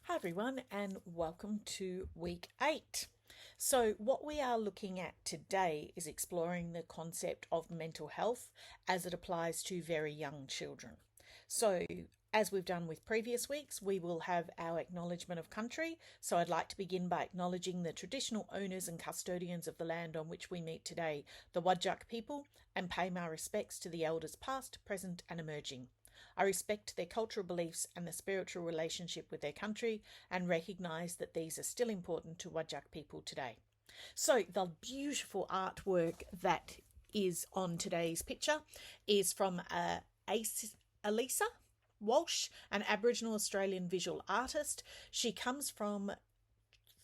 Hi everyone, and welcome to week 8. So, what we are looking at today is exploring the concept of mental health as it applies to very young children. So, as we've done with previous weeks, we will have our acknowledgement of country. So, I'd like to begin by acknowledging the traditional owners and custodians of the land on which we meet today, the Whadjuk people, and pay my respects to the elders past, present, and emerging. I respect their cultural beliefs and the spiritual relationship with their country and recognise that these are still important to Whadjuk people today. So, the beautiful artwork that is on today's picture is from Elisa Walsh, an Aboriginal Australian visual artist. She comes from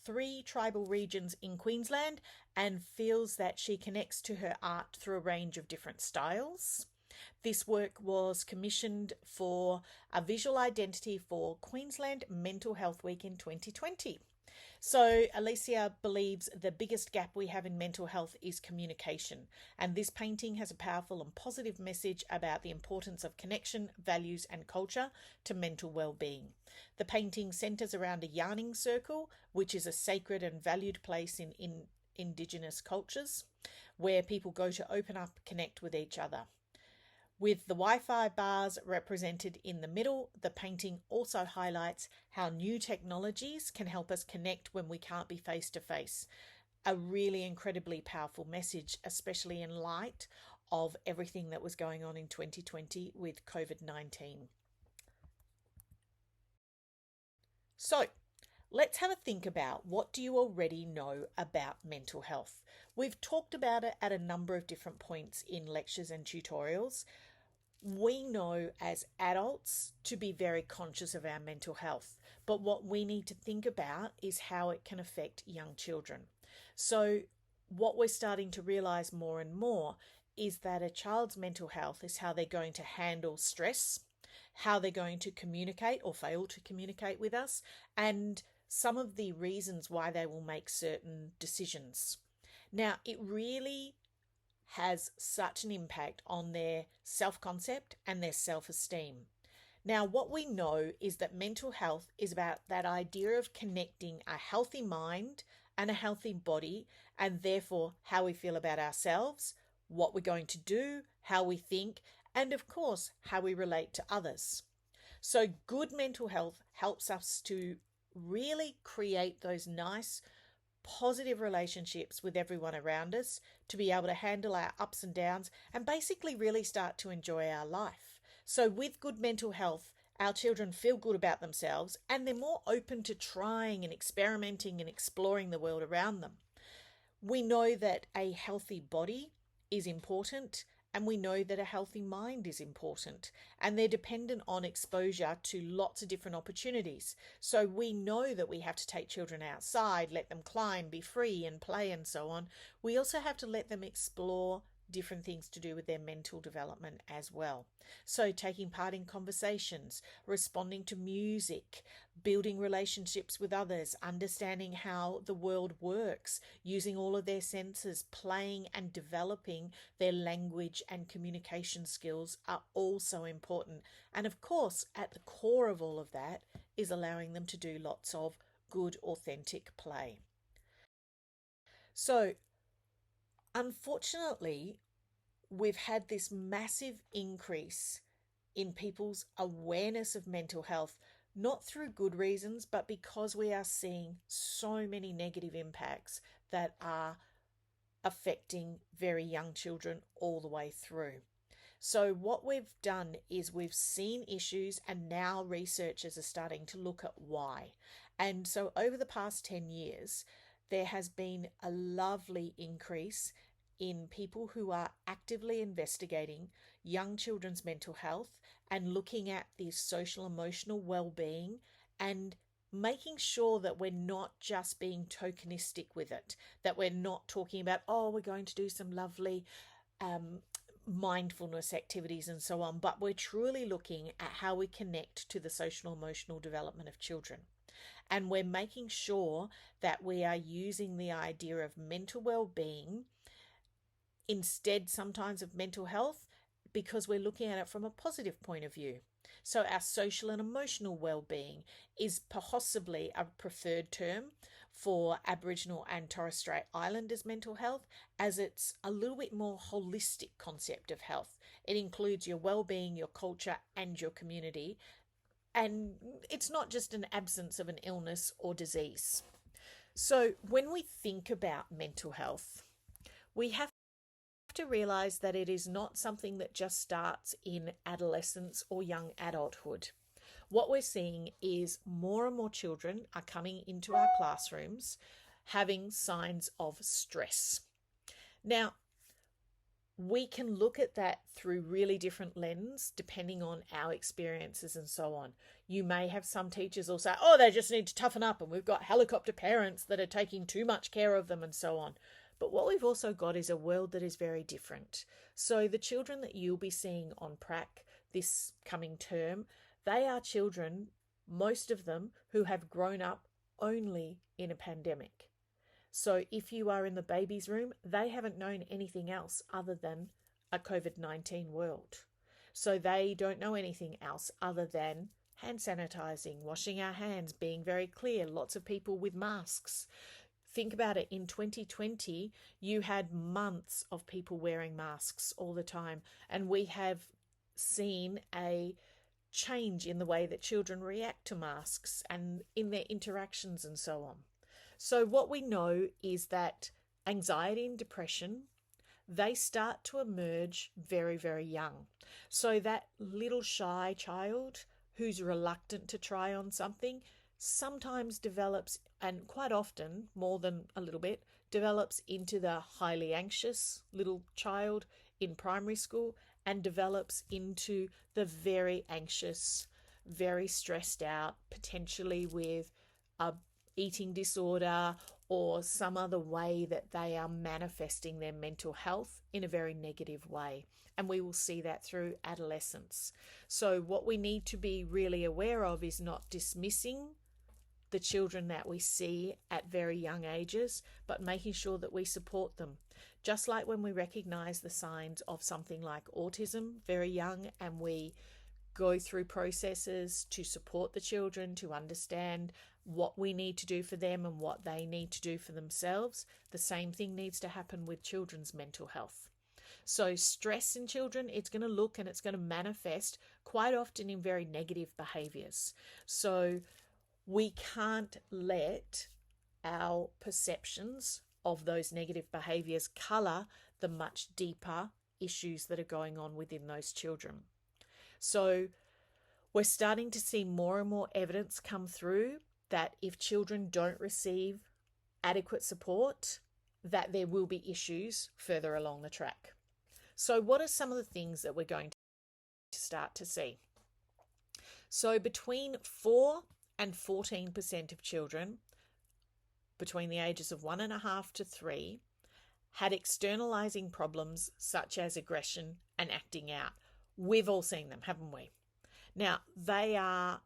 3 tribal regions in Queensland and feels that she connects to her art through a range of different styles. This work was commissioned for a visual identity for Queensland Mental Health Week in 2020. So, Alicia believes the biggest gap we have in mental health is communication, and this painting has a powerful and positive message about the importance of connection, values, and culture to mental well-being. The painting centres around a yarning circle, which is a sacred and valued place in Indigenous cultures, where people go to open up, connect with each other. With the Wi-Fi bars represented in the middle, the painting also highlights how new technologies can help us connect when we can't be face to face. A really incredibly powerful message, especially in light of everything that was going on in 2020 with COVID-19. So, let's have a think about what do you already know about mental health. We've talked about it at a number of different points in lectures and tutorials. We know as adults to be very conscious of our mental health, but what we need to think about is how it can affect young children. So, what we're starting to realize more and more is that a child's mental health is how they're going to handle stress, how they're going to communicate or fail to communicate with us, and some of the reasons why they will make certain decisions. Now, it really has such an impact on their self-concept and their self-esteem. Now, what we know is that mental health is about that idea of connecting a healthy mind and a healthy body, and therefore how we feel about ourselves, what we're going to do, how we think, and of course, how we relate to others. So, good mental health helps us to really create those nice positive relationships with everyone around us, to be able to handle our ups and downs and basically really start to enjoy our life. So, with good mental health, our children feel good about themselves and they're more open to trying and experimenting and exploring the world around them. We know that a healthy body is important, and we know that a healthy mind is important, and they're dependent on exposure to lots of different opportunities. So we know that we have to take children outside, let them climb, be free and play and so on. We also have to let them explore different things to do with their mental development as well. So taking part in conversations, responding to music, building relationships with others, understanding how the world works, using all of their senses, playing and developing their language and communication skills are also important. And of course, at the core of all of that is allowing them to do lots of good, authentic play. So, unfortunately, we've had this massive increase in people's awareness of mental health, not through good reasons, but because we are seeing so many negative impacts that are affecting very young children all the way through. So, what we've done is we've seen issues, and now researchers are starting to look at why. And so, over the past 10 years, there has been a lovely increase in people who are actively investigating young children's mental health and looking at the social emotional well-being and making sure that we're not just being tokenistic with it, that we're not talking about, oh, we're going to do some lovely mindfulness activities and so on, but we're truly looking at how we connect to the social emotional development of children. And we're making sure that we are using the idea of mental well-being instead sometimes of mental health, because we're looking at it from a positive point of view. So, our social and emotional well-being is possibly a preferred term for Aboriginal and Torres Strait Islanders mental health, as it's a little bit more holistic concept of health. It includes your well-being, your culture, and your community, and it's not just an absence of an illness or disease. So, when we think about mental health, we have to realize that it is not something that just starts in adolescence or young adulthood. What we're seeing is more and more children are coming into our classrooms having signs of stress. Now, we can look at that through really different lens depending on our experiences and so on. You may have some teachers who say, oh, they just need to toughen up, and we've got helicopter parents that are taking too much care of them and so on. But what we've also got is a world that is very different. So the children that you'll be seeing on prac this coming term, they are children, most of them, who have grown up only in a pandemic. So if you are in the baby's room, they haven't known anything else other than a COVID-19 world. So they don't know anything else other than hand sanitizing, washing our hands, being very clear, lots of people with masks. Think about it, in 2020, you had months of people wearing masks all the time, and we have seen a change in the way that children react to masks and in their interactions and so on. So what we know is that anxiety and depression, they start to emerge very, very young. So that little shy child who's reluctant to try on something sometimes develops, and quite often, more than a little bit, develops into the highly anxious little child in primary school and develops into the very anxious, very stressed out, potentially with a eating disorder or some other way that they are manifesting their mental health in a very negative way. And we will see that through adolescence. So what we need to be really aware of is not dismissing the children that we see at very young ages, but making sure that we support them. Just like when we recognize the signs of something like autism very young, and we go through processes to support the children to understand what we need to do for them and what they need to do for themselves, the same thing needs to happen with children's mental health. So stress in children, it's going to look and it's going to manifest quite often in very negative behaviors. So we can't let our perceptions of those negative behaviors color the much deeper issues that are going on within those children. So we're starting to see more and more evidence come through that if children don't receive adequate support, that there will be issues further along the track. So what are some of the things that we're going to start to see? So between 4 and 14% of children between the ages of 1.5 to 3 had externalizing problems such as aggression and acting out. We've all seen them, haven't we? Now, they are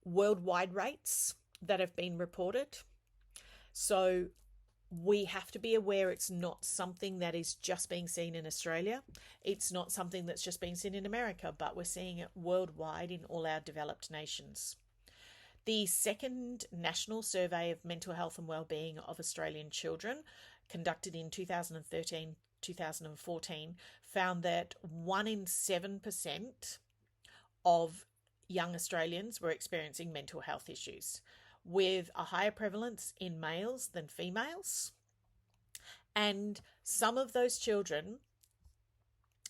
worldwide rates that have been reported. So we have to be aware it's not something that is just being seen in Australia. It's not something that's just being seen in America, but we're seeing it worldwide in all our developed nations. The second National Survey of Mental Health and Wellbeing of Australian Children, conducted in 2013-2014, found that 1 in 7% of young Australians were experiencing mental health issues, with a higher prevalence in males than females. And some of those children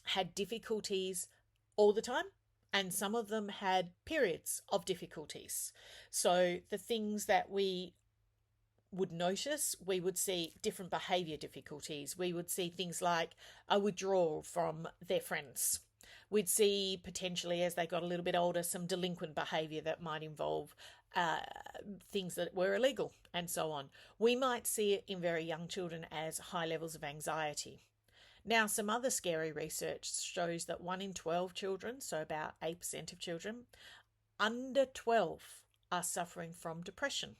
had difficulties all the time, and some of them had periods of difficulties. So the things that we would notice, we would see different behaviour difficulties. We would see things like a withdrawal from their friends. We'd see potentially, as they got a little bit older, some delinquent behaviour that might involve things that were illegal and so on. We might see it in very young children as high levels of anxiety. Now, some other scary research shows that 1 in 12 children, so about 8% of children, under 12 are suffering from depression.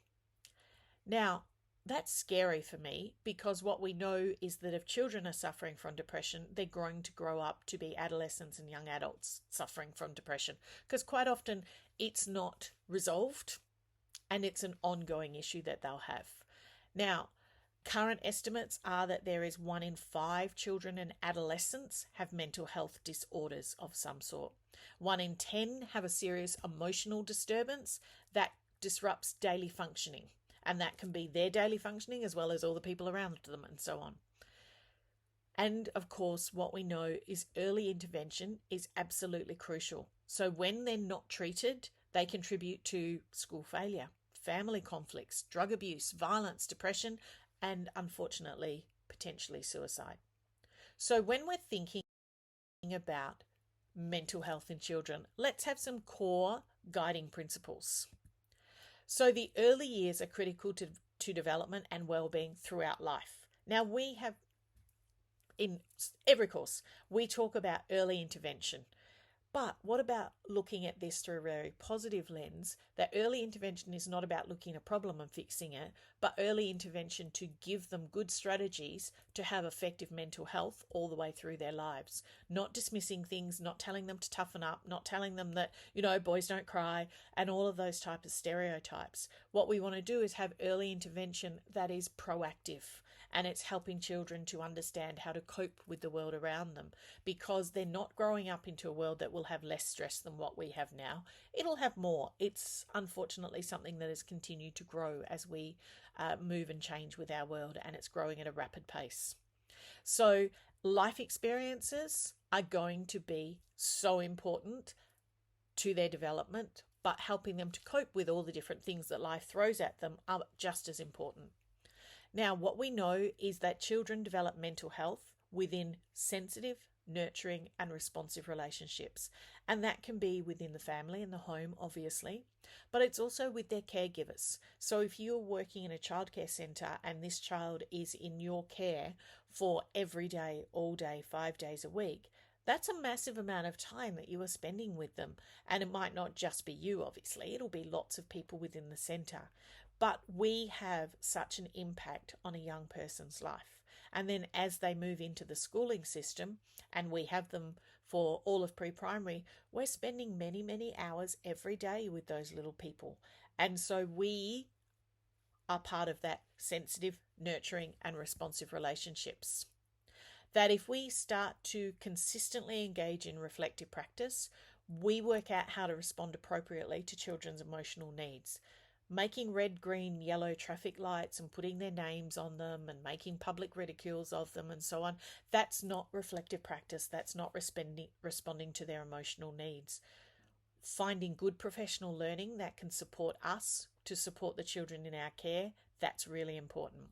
Now, That's scary for me, because what we know is that if children are suffering from depression, they're going to grow up to be adolescents and young adults suffering from depression, because quite often it's not resolved and it's an ongoing issue that they'll have. Now, current estimates are that there is 1 in 5 children and adolescents have mental health disorders of some sort. 1 in 10 have a serious emotional disturbance that disrupts daily functioning. And that can be their daily functioning as well as all the people around them and so on. And of course, what we know is early intervention is absolutely crucial. So when they're not treated, they contribute to school failure, family conflicts, drug abuse, violence, depression, and unfortunately, potentially suicide. So when we're thinking about mental health in children, let's have some core guiding principles. So the early years are critical to development and well-being throughout life. Now, we have, in every course, we talk about early intervention. But what about looking at this through a very positive lens, that early intervention is not about looking at a problem and fixing it, but early intervention to give them good strategies to have effective mental health all the way through their lives. Not dismissing things, not telling them to toughen up, not telling them that, boys don't cry, and all of those types of stereotypes. What we want to do is have early intervention that is proactive, and it's helping children to understand how to cope with the world around them, because they're not growing up into a world that will have less stress than what we have now. It'll have more. It's unfortunately something that has continued to grow as we move and change with our world, and it's growing at a rapid pace. So life experiences are going to be so important to their development, but helping them to cope with all the different things that life throws at them are just as important. Now, what we know is that children develop mental health within sensitive, nurturing, and responsive relationships. And that can be within the family and the home, obviously, but it's also with their caregivers. So if you're working in a childcare centre and this child is in your care for every day, all day, 5 days a week, that's a massive amount of time that you are spending with them. And it might not just be you, obviously, it'll be lots of people within the centre. But we have such an impact on a young person's life. And then as they move into the schooling system, and we have them for all of pre-primary, we're spending many, many hours every day with those little people. And so we are part of that sensitive, nurturing, and responsive relationships. That if we start to consistently engage in reflective practice, we work out how to respond appropriately to children's emotional needs. Making red, green, yellow traffic lights and putting their names on them and making public ridicules of them and so on, that's not reflective practice. That's not responding to their emotional needs. Finding good professional learning that can support us to support the children in our care, that's really important.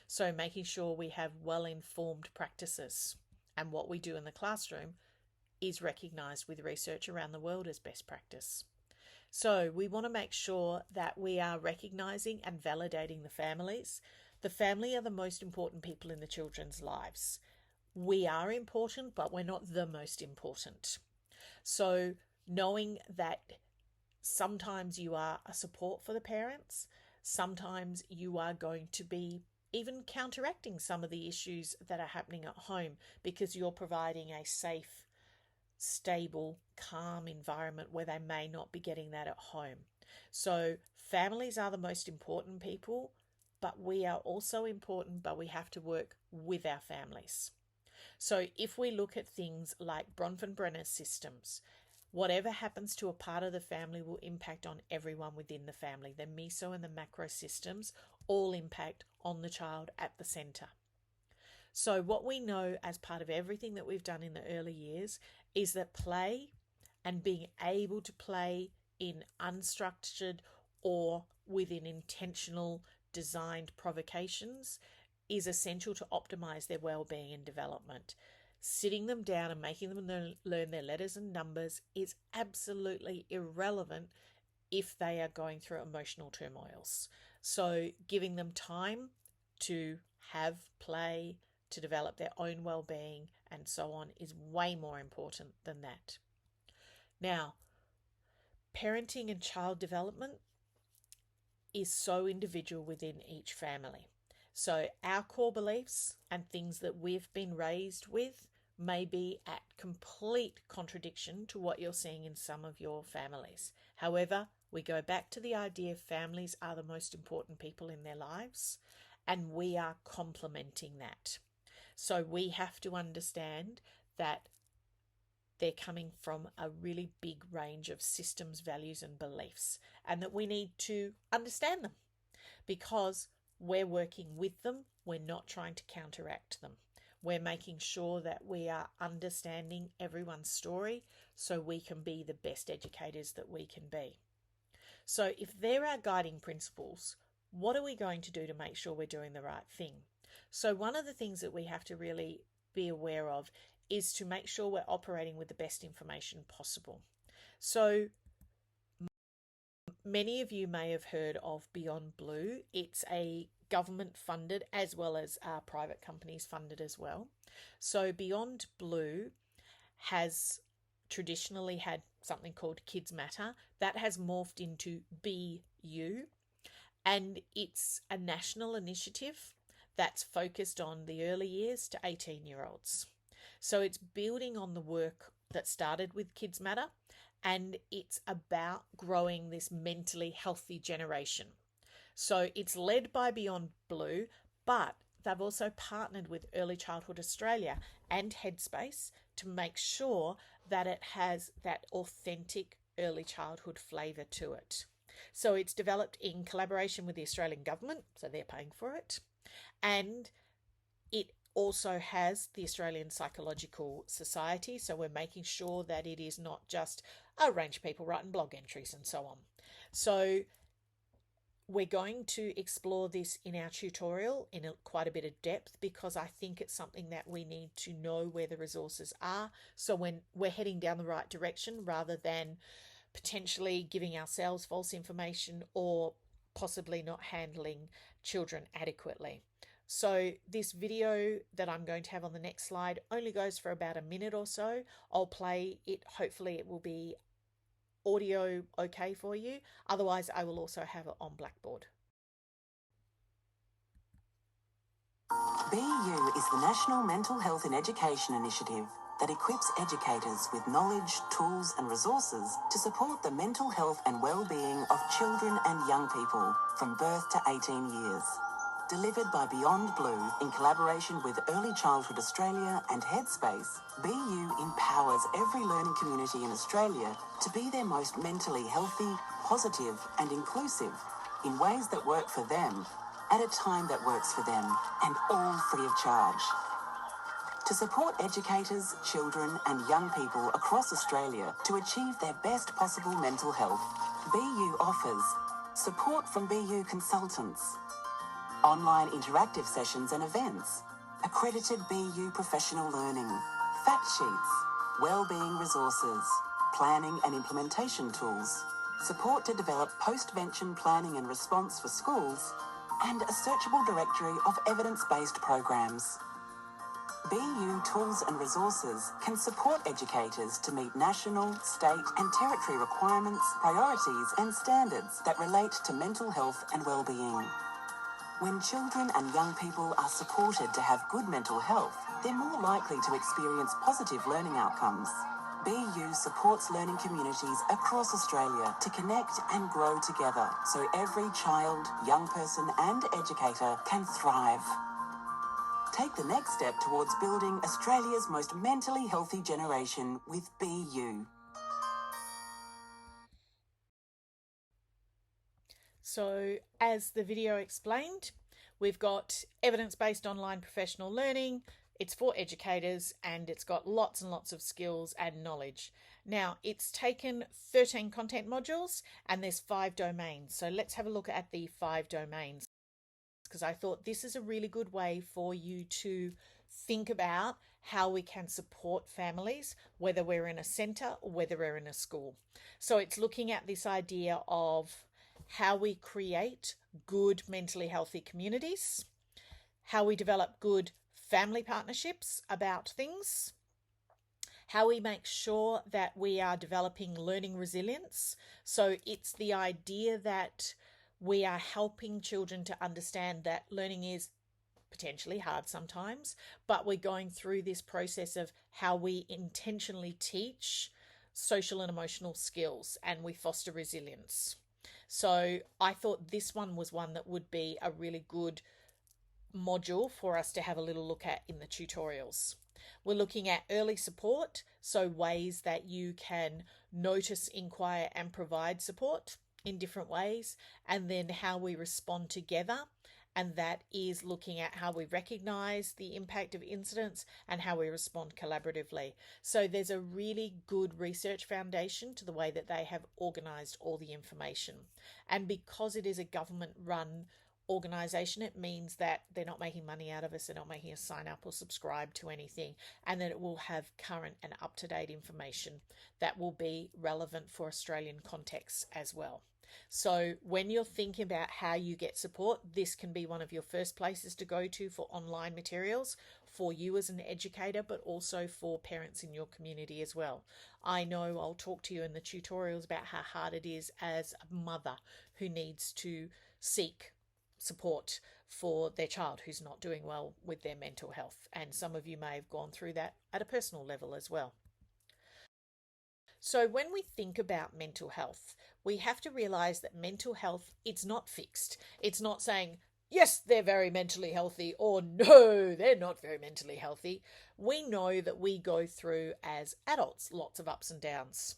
So making sure we have well-informed practices, and what we do in the classroom is recognised with research around the world as best practice. So we want to make sure that we are recognising and validating the families. The family are the most important people in the children's lives. We are important, but we're not the most important. So knowing that sometimes you are a support for the parents, sometimes you are going to be even counteracting some of the issues that are happening at home because you're providing a safe, stable, calm environment where they may not be getting that at home. So families are the most important people, but we are also important, but we have to work with our families. So if we look at things like Bronfenbrenner systems, whatever happens to a part of the family will impact on everyone within the family. The meso and the macro systems all impact on the child at the centre. So what we know as part of everything that we've done in the early years is that play and being able to play in unstructured or within intentional designed provocations is essential to optimize their well-being and development. Sitting them down and making them learn their letters and numbers is absolutely irrelevant if they are going through emotional turmoils. So giving them time to have play, to develop their own well-being and so on is way more important than that. Now, parenting and child development is so individual within each family. So our core beliefs and things that we've been raised with may be at complete contradiction to what you're seeing in some of your families. However, we go back to the idea families are the most important people in their lives, and we are complementing that. So we have to understand that they're coming from a really big range of systems, values, and beliefs, and that we need to understand them because we're working with them. We're not trying to counteract them. We're making sure that we are understanding everyone's story so we can be the best educators that we can be. So if there are guiding principles, what are we going to do to make sure we're doing the right thing? So one of the things that we have to really be aware of is to make sure we're operating with the best information possible. So many of you may have heard of Beyond Blue. It's a government funded as well as private companies funded as well. So Beyond Blue has traditionally had something called Kids Matter. That has morphed into BU, and it's a national initiative that's focused on the early years to 18-year-olds. So it's building on the work that started with Kids Matter, and it's about growing this mentally healthy generation. So it's led by Beyond Blue, but they've also partnered with Early Childhood Australia and Headspace to make sure that it has that authentic early childhood flavour to it. So it's developed in collaboration with the Australian government, so they're paying for it, and it also has the Australian Psychological Society, so we're making sure that it is not just a range of people writing blog entries and so on. So we're going to explore this in our tutorial in quite a bit of depth because I think it's something that we need to know where the resources are, so when we're heading down the right direction rather than potentially giving ourselves false information or possibly not handling children adequately. So this video that I'm going to have on the next slide only goes for about a minute or so. I'll play it. Hopefully it will be audio okay for you. Otherwise, I will also have it on Blackboard. BU is the National Mental Health in Education initiative that equips educators with knowledge, tools and resources to support the mental health and well-being of children and young people from birth to 18 years. Delivered by Beyond Blue in collaboration with Early Childhood Australia and Headspace, BU empowers every learning community in Australia to be their most mentally healthy, positive and inclusive in ways that work for them, at a time that works for them, and all free of charge. To support educators, children and young people across Australia to achieve their best possible mental health, BU offers support from BU consultants, online interactive sessions and events, accredited BU professional learning, fact sheets, wellbeing resources, planning and implementation tools, support to develop post-vention planning and response for schools, and a searchable directory of evidence-based programs. BU tools and resources can support educators to meet national, state and territory requirements, priorities and standards that relate to mental health and wellbeing. When children and young people are supported to have good mental health, they're more likely to experience positive learning outcomes. BU supports learning communities across Australia to connect and grow together so every child, young person and educator can thrive. Take the next step towards building Australia's most mentally healthy generation with BU. So as the video explained, we've got evidence-based online professional learning. It's for educators and it's got lots and lots of skills and knowledge. Now, it's taken 13 content modules and there's 5 domains. So let's have a look at the 5 domains because I thought this is a really good way for you to think about how we can support families, whether we're in a centre or whether we're in a school. So it's looking at this idea of how we create good mentally healthy communities, how we develop good family partnerships about things, how we make sure that we are developing learning resilience. So it's the idea that we are helping children to understand that learning is potentially hard sometimes, but we're going through this process of how we intentionally teach social and emotional skills and we foster resilience. So I thought this one was one that would be a really good module for us to have a little look at in the tutorials. We're looking at early support, so ways that you can notice, inquire, and provide support in different ways, and then how we respond together. And that is looking at how we recognize the impact of incidents and how we respond collaboratively. So there's a really good research foundation to the way that they have organized all the information. And because it is a government run organization, it means that they're not making money out of us, they're not making us sign up or subscribe to anything, and that it will have current and up-to-date information that will be relevant for Australian contexts as well. So when you're thinking about how you get support, this can be one of your first places to go to for online materials for you as an educator, but also for parents in your community as well. I know I'll talk to you in the tutorials about how hard it is as a mother who needs to seek support for their child who's not doing well with their mental health. And some of you may have gone through that at a personal level as well. So when we think about mental health, we have to realize that mental health, it's not fixed. It's not saying, yes, they're very mentally healthy, or no, they're not very mentally healthy. We know that we go through as adults lots of ups and downs.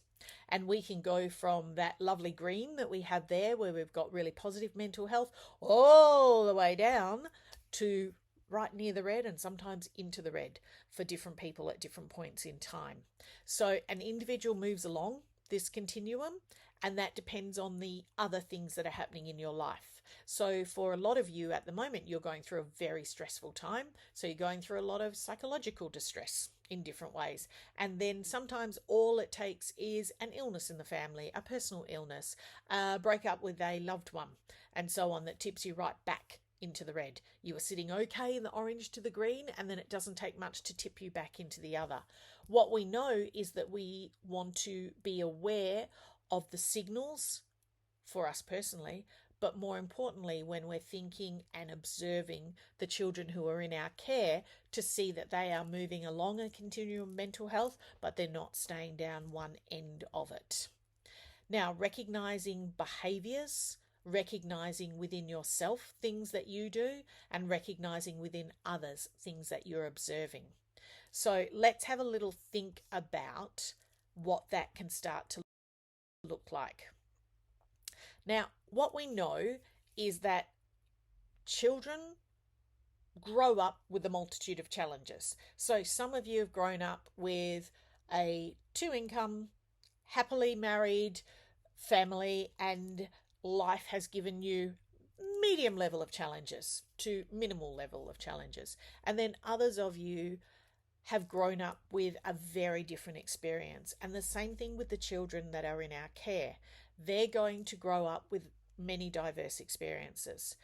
And we can go from that lovely green that we have there, where we've got really positive mental health, all the way down to right near the red and sometimes into the red for different people at different points in time. So an individual moves along this continuum, and that depends on the other things that are happening in your life. So for a lot of you at the moment, you're going through a very stressful time. So you're going through a lot of psychological distress in different ways. And then sometimes all it takes is an illness in the family, a personal illness, a breakup with a loved one, and so on, that tips you right back into the red. You are sitting okay in the orange to the green, and then it doesn't take much to tip you back into the other. What we know is that we want to be aware of the signals for us personally, but more importantly, when we're thinking and observing the children who are in our care, to see that they are moving along a continuum of mental health, but they're not staying down one end of it. Now, recognizing behaviors, recognizing within yourself things that you do, and recognizing within others things that you're observing. So let's have a little think about what that can start to look like. Now, what we know is that children grow up with a multitude of challenges. So some of you have grown up with a 2-income, happily married family, and life has given you medium level of challenges to minimal level of challenges. And then others of you have grown up with a very different experience. And the same thing with the children that are in our care. They're going to grow up with many diverse experiences.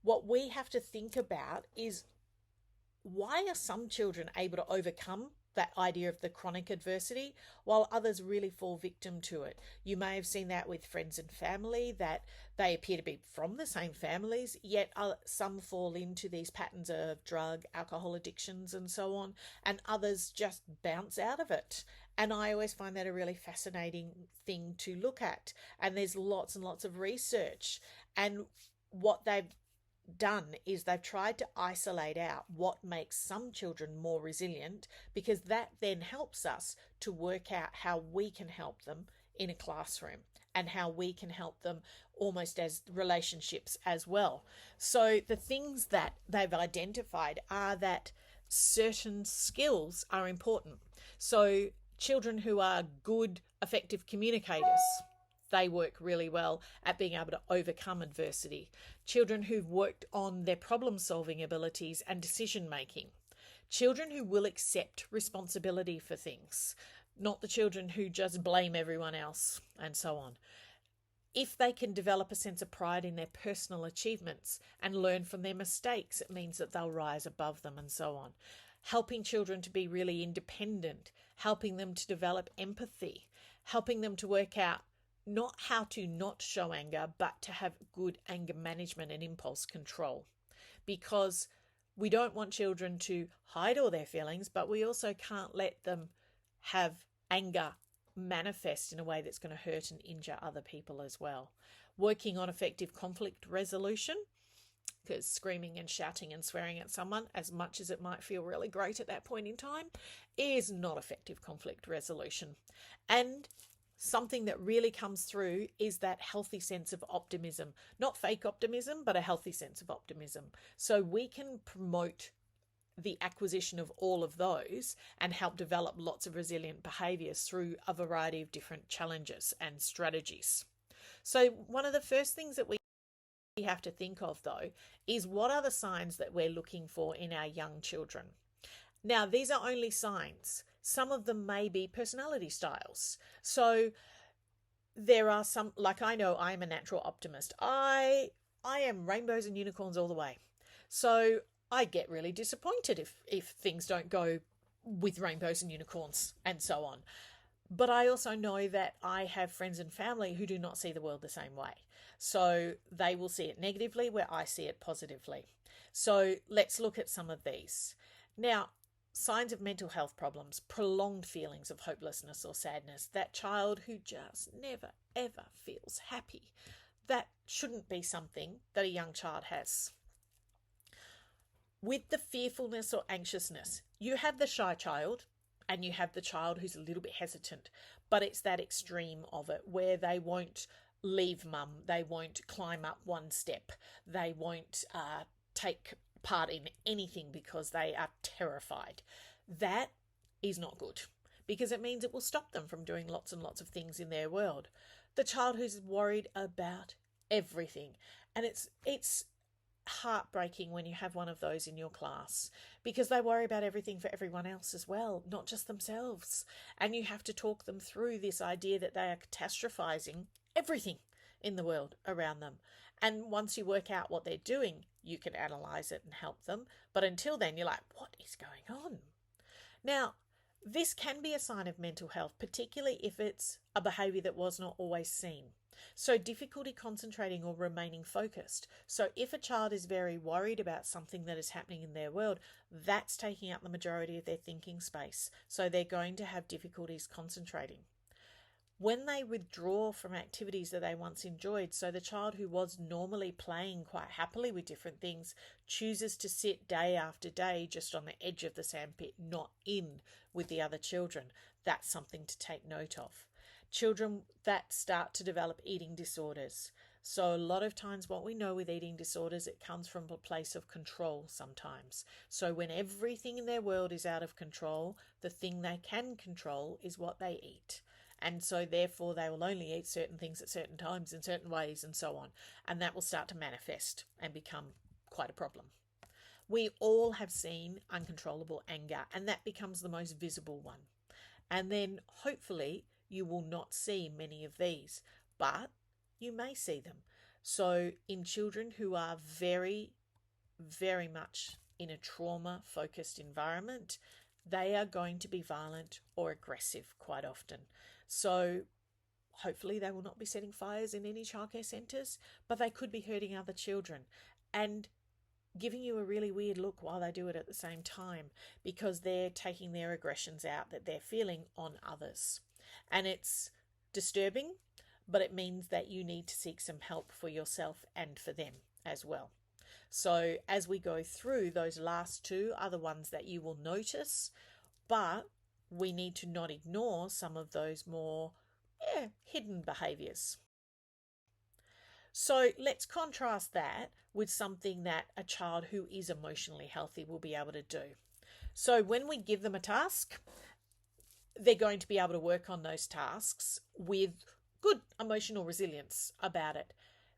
What we have to think about is, why are some children able to overcome that idea of the chronic adversity while others really fall victim to it? You may have seen that with friends and family, that they appear to be from the same families, yet some fall into these patterns of drug, alcohol addictions and so on, and others just bounce out of it. And I always find that a really fascinating thing to look at. And there's lots and lots of research. And what they've done is they've tried to isolate out what makes some children more resilient, because that then helps us to work out how we can help them in a classroom and how we can help them almost as relationships as well. So the things that they've identified are that certain skills are important. So children who are good, effective communicators, they work really well at being able to overcome adversity. Children who've worked on their problem-solving abilities and decision-making. Children who will accept responsibility for things, not the children who just blame everyone else and so on. If they can develop a sense of pride in their personal achievements and learn from their mistakes, it means that they'll rise above them and so on. Helping children to be really independent, helping them to develop empathy, helping them to work out not how to not show anger, but to have good anger management and impulse control. Because We don't want children to hide all their feelings, but we also can't let them have anger manifest in a way that's going to hurt and injure other people as well. Working on effective conflict resolution, because screaming and shouting and swearing at someone, as much as it might feel really great at that point in time, is not effective conflict resolution. And something that really comes through is that healthy sense of optimism, not fake optimism, but a healthy sense of optimism. So we can promote the acquisition of all of those and help develop lots of resilient behaviours through a variety of different challenges and strategies. So one of the first things that we have to think of, though, is what are the signs that we're looking for in our young children? Now, these are only signs. Some of them may be personality styles. So there are some, like I know I'm a natural optimist. I am rainbows and unicorns all the way. So I get really disappointed if things don't go with rainbows and unicorns and so on. But I also know that I have friends and family who do not see the world the same way. So they will see it negatively where I see it positively. So let's look at some of these. Now, signs of mental health problems, prolonged feelings of hopelessness or sadness, that child who just never, ever feels happy. That shouldn't be something that a young child has. With the fearfulness or anxiousness, you have the shy child and you have the child who's a little bit hesitant, but it's that extreme of it where they won't leave mum, they won't climb up one step, they won't take part in anything because they are terrified. That is not good because it means it will stop them from doing lots and lots of things in their world. The child who's worried about everything, and it's heartbreaking when you have one of those in your class because they worry about everything for everyone else as well, not just themselves. And you have to talk them through this idea that they are catastrophizing everything in the world around them. And once you work out what they're doing, you can analyze it and help them. But until then, you're like, what is going on? Now, this can be a sign of mental health, particularly if it's a behavior that was not always seen. So difficulty concentrating or remaining focused. So if a child is very worried about something that is happening in their world, that's taking up the majority of their thinking space. So they're going to have difficulties concentrating. When they withdraw from activities that they once enjoyed, so the child who was normally playing quite happily with different things chooses to sit day after day just on the edge of the sandpit, not in with the other children, that's something to take note of. Children that start to develop eating disorders. So a lot of times what we know with eating disorders, it comes from a place of control sometimes. So when everything in their world is out of control, the thing they can control is what they eat. And so therefore they will only eat certain things at certain times in certain ways and so on. And that will start to manifest and become quite a problem. We all have seen uncontrollable anger, and that becomes the most visible one. And then hopefully you will not see many of these, but you may see them. So in children who are very, very much in a trauma-focused environment, they are going to be violent or aggressive quite often. So hopefully they will not be setting fires in any childcare centres, but they could be hurting other children and giving you a really weird look while they do it at the same time because they're taking their aggressions out that they're feeling on others. And it's disturbing, but it means that you need to seek some help for yourself and for them as well. So as we go through, those last two are the ones that you will notice, but we need to not ignore some of those more hidden behaviours. So let's contrast that with something that a child who is emotionally healthy will be able to do. So when we give them a task, they're going to be able to work on those tasks with good emotional resilience about it.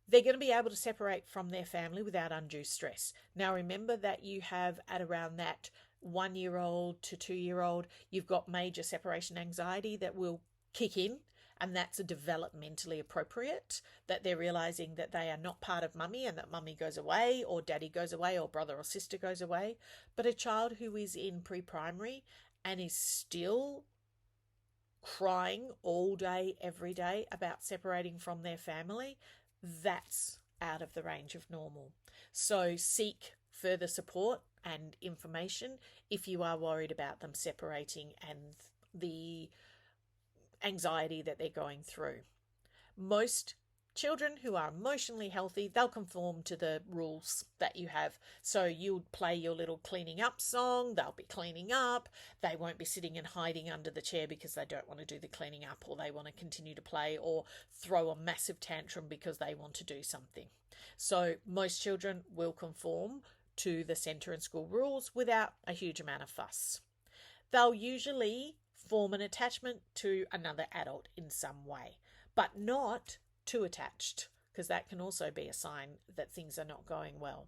They're going to be able to separate from their family without undue stress. Now, remember that you have at around that 1-year-old to 2-year-old, you've got major separation anxiety that will kick in, and that's a developmentally appropriate, that they're realizing that they are not part of mummy and that mummy goes away or daddy goes away or brother or sister goes away. But a child who is in pre-primary and is still crying all day, every day about separating from their family, that's out of the range of normal. So seek further support and information if you are worried about them separating and the anxiety that they're going through. Most children who are emotionally healthy, they'll conform to the rules that you have. So you'll play your little cleaning up song, they'll be cleaning up, they won't be sitting and hiding under the chair because they don't want to do the cleaning up, or they want to continue to play, or throw a massive tantrum because they want to do something. So most children will conform to the centre and school rules without a huge amount of fuss. They'll usually form an attachment to another adult in some way, but not too attached, because that can also be a sign that things are not going well.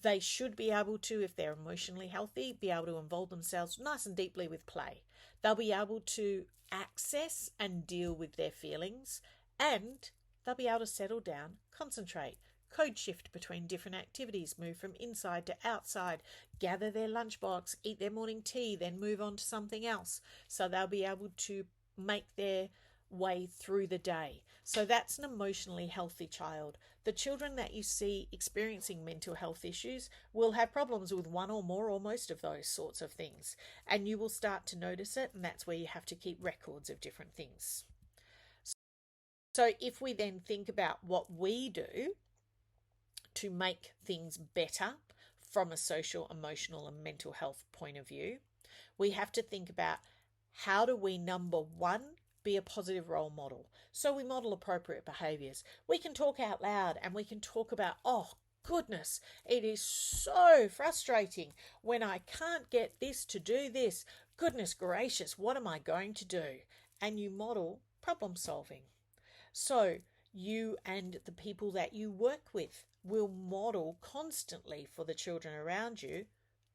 They should be able to, if they're emotionally healthy, be able to involve themselves nice and deeply with play. They'll be able to access and deal with their feelings, and they'll be able to settle down, concentrate, code shift between different activities, move from inside to outside, gather their lunchbox, eat their morning tea, then move on to something else. So they'll be able to make their way through the day. So that's an emotionally healthy child. The children that you see experiencing mental health issues will have problems with one or more or most of those sorts of things, and you will start to notice it, and that's where you have to keep records of different things. So if we then think about what we do to make things better from a social, emotional, and mental health point of view, we have to think about how do we, number one, be a positive role model. So we model appropriate behaviours. We can talk out loud and we can talk about, oh goodness, it is so frustrating when I can't get this to do this. Goodness gracious, what am I going to do? And you model problem solving. So you and the people that you work with will model constantly for the children around you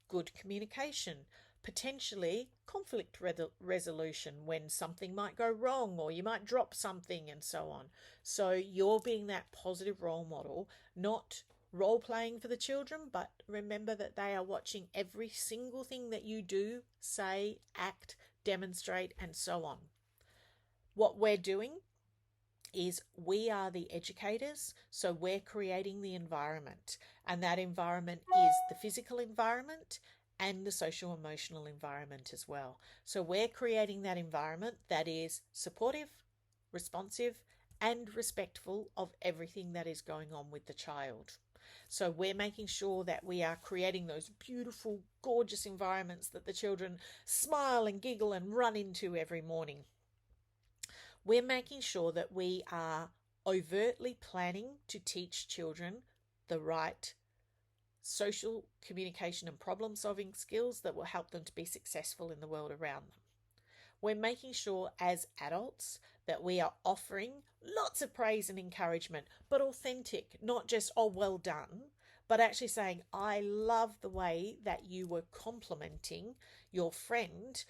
good communication, potentially conflict resolution when something might go wrong or you might drop something and so on. So you're being that positive role model, not role playing for the children, but remember that they are watching every single thing that you do, say, act, demonstrate, and so on. What we're doing is we are the educators, so we're creating the environment, and that environment is the physical environment and the social emotional environment as well. So we're creating that environment that is supportive, responsive, and respectful of everything that is going on with the child. So we're making sure that we are creating those beautiful, gorgeous environments that the children smile and giggle and run into every morning. We're making sure that we are overtly planning to teach children the right social communication and problem solving skills that will help them to be successful in the world around them. We're making sure as adults that we are offering lots of praise and encouragement, but authentic, not just, oh, well done, but actually saying, I love the way that you were complimenting your friend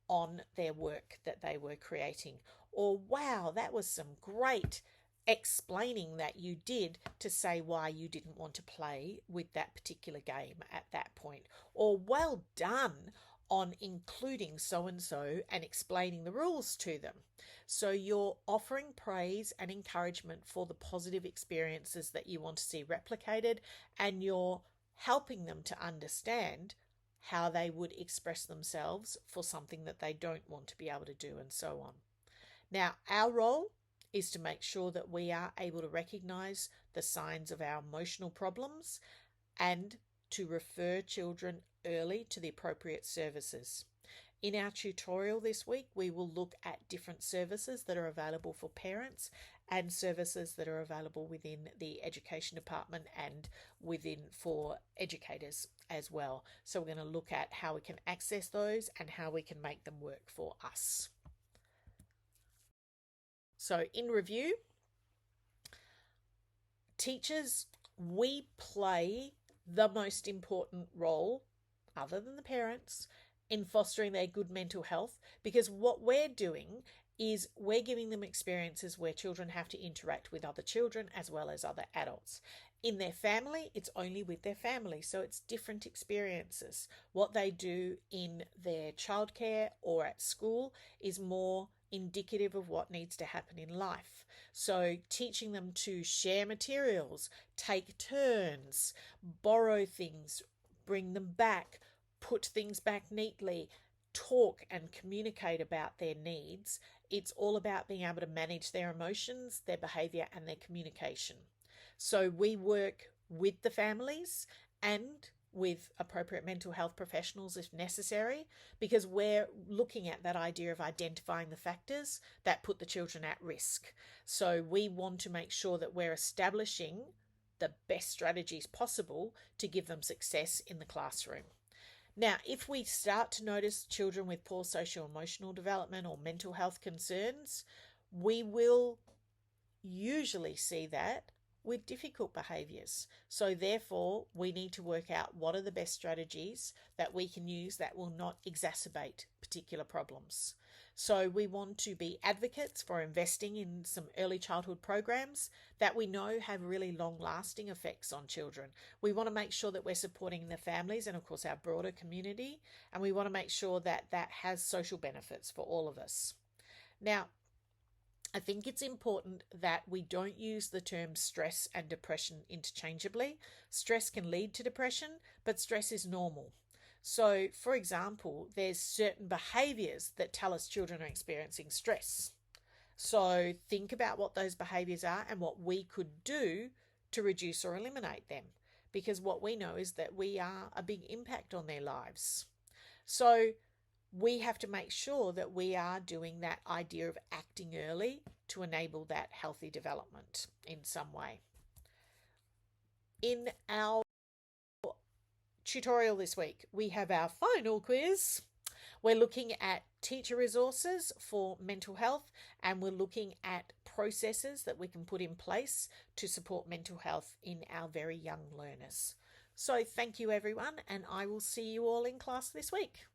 on their work that they were creating. Or, wow, that was some great explaining that you did to say why you didn't want to play with that particular game at that point. Or, well done on including so-and-so and explaining the rules to them. So you're offering praise and encouragement for the positive experiences that you want to see replicated, and you're helping them to understand how they would express themselves for something that they don't want to be able to do, and so on. Now, our role is to make sure that we are able to recognise the signs of our emotional problems and to refer children early to the appropriate services. In our tutorial this week, we will look at different services that are available for parents and services that are available within the education department and within for educators as well. So we're going to look at how we can access those and how we can make them work for us. So in review, teachers, we play the most important role, other than the parents, in fostering their good mental health, because what we're doing is we're giving them experiences where children have to interact with other children as well as other adults. In their family, it's only with their family, so it's different experiences. What they do in their childcare or at school is more indicative of what needs to happen in life. So teaching them to share materials, take turns, borrow things, bring them back, put things back neatly, talk and communicate about their needs. It's all about being able to manage their emotions, their behavior, and their communication. So we work with the families and with appropriate mental health professionals if necessary, because we're looking at that idea of identifying the factors that put the children at risk. So we want to make sure that we're establishing the best strategies possible to give them success in the classroom. Now, if we start to notice children with poor socio-emotional development or mental health concerns, we will usually see that with difficult behaviours. So therefore, we need to work out what are the best strategies that we can use that will not exacerbate particular problems. So we want to be advocates for investing in some early childhood programs that we know have really long-lasting effects on children. We want to make sure that we're supporting the families and, of course, our broader community, and we want to make sure that that has social benefits for all of us. Now, I think it's important that we don't use the terms stress and depression interchangeably. Stress can lead to depression, but stress is normal. So, for example, there's certain behaviours that tell us children are experiencing stress. So think about what those behaviours are and what we could do to reduce or eliminate them, because what we know is that we are a big impact on their lives. So we have to make sure that we are doing that idea of acting early to enable that healthy development in some way. In our tutorial this week, we have our final quiz. We're looking at teacher resources for mental health, and we're looking at processes that we can put in place to support mental health in our very young learners. So thank you everyone, and I will see you all in class this week.